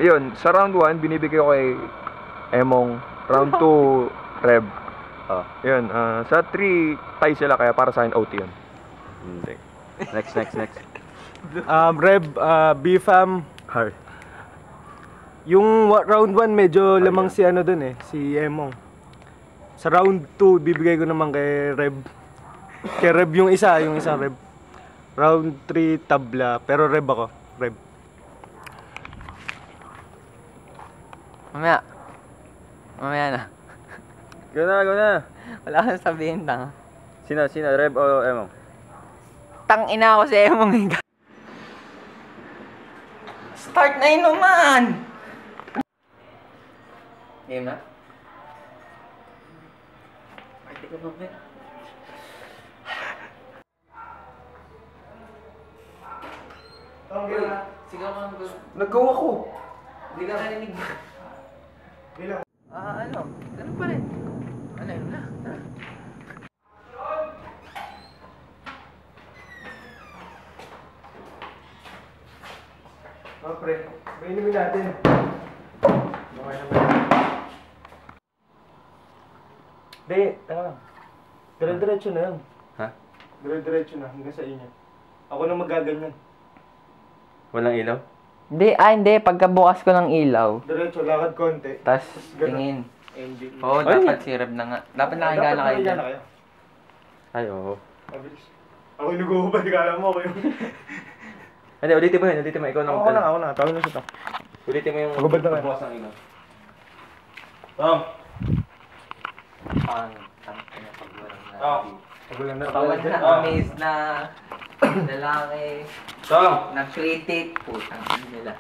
Yun, sa round 1, binibigay ko kay Emong. Round 2, Reb. Yun, sa 3, tie sila kaya para sa akin OT yun. Next. Reb, BFAM. Hard. Yung round 1 medyo lamang si ano dun si Emong. Sa round 2, bibigay ko naman kay Reb. Kay Reb yung isa Reb. Round 3, tabla, pero Reb ako. Reb. Mamaya na. Go na. Wala kang sabihin, tanga. Sino, Reb o Emong? Tang ina ako si Emong. Start na inuman! Game na? Pwede ko ba? Sigaw ka ng gusto. Nag-go ako. Hindi ka narinig. Bilang. Ano? Ganun pa rin. Ano yun na? Pre, inumin natin. Okay naman. Hindi, tanga lang. Dire-diretso na yun. Ha? Dire-diretso na, hanggang sa inyo. Ako na magaganyan. Walang ilaw? Hindi. Pagkabukas ko ng ilaw, Diretso, lakad konti. tas ganun. tingin. Ending. Oo, dapat si Reb na nga. Dapat nakagala kayo dyan. kayo. Ay, oo. Mabilis. Ako yung nag-uubad, kala mo ako yung... Hindi, ulitin mo. Ikaw na Ako na. Tawag na siya to. Ulitin mo yung Magubad na kayo. pagbukas ng ilaw. Tom! Pang ina pag walang na. Tom! Pagulan na. Pag walang na amaze na lalaki. Tom! Nag-critic. Putang ina nila.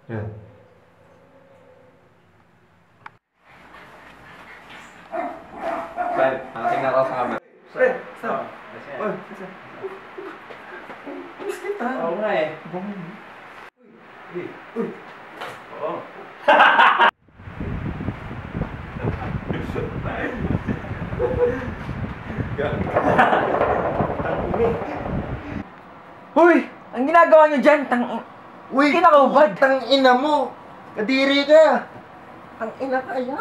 Yan. Fred, tingnan ko sa camera. Fred, saan? Oy, saan? Miss kita. Oo nga eh. Uy. Oo. Hoy! Ang ginagawa niyo dyan, Uy, kinakaubad. Tang ina mo. Kadiri ka. Tang ina kaya.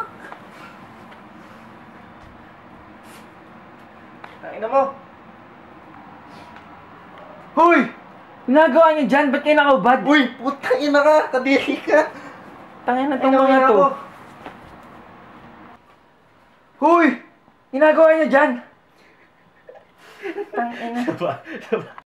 Tang ina mo. Hoy! Ginagawa niyo dyan, ba't kayo nakaubad? Uy, putang ina ka. Kadiri ka. Tangin na itong Ina mo mga yan to. ako. Hoy! Ginagawa niyo dyan! Tangina.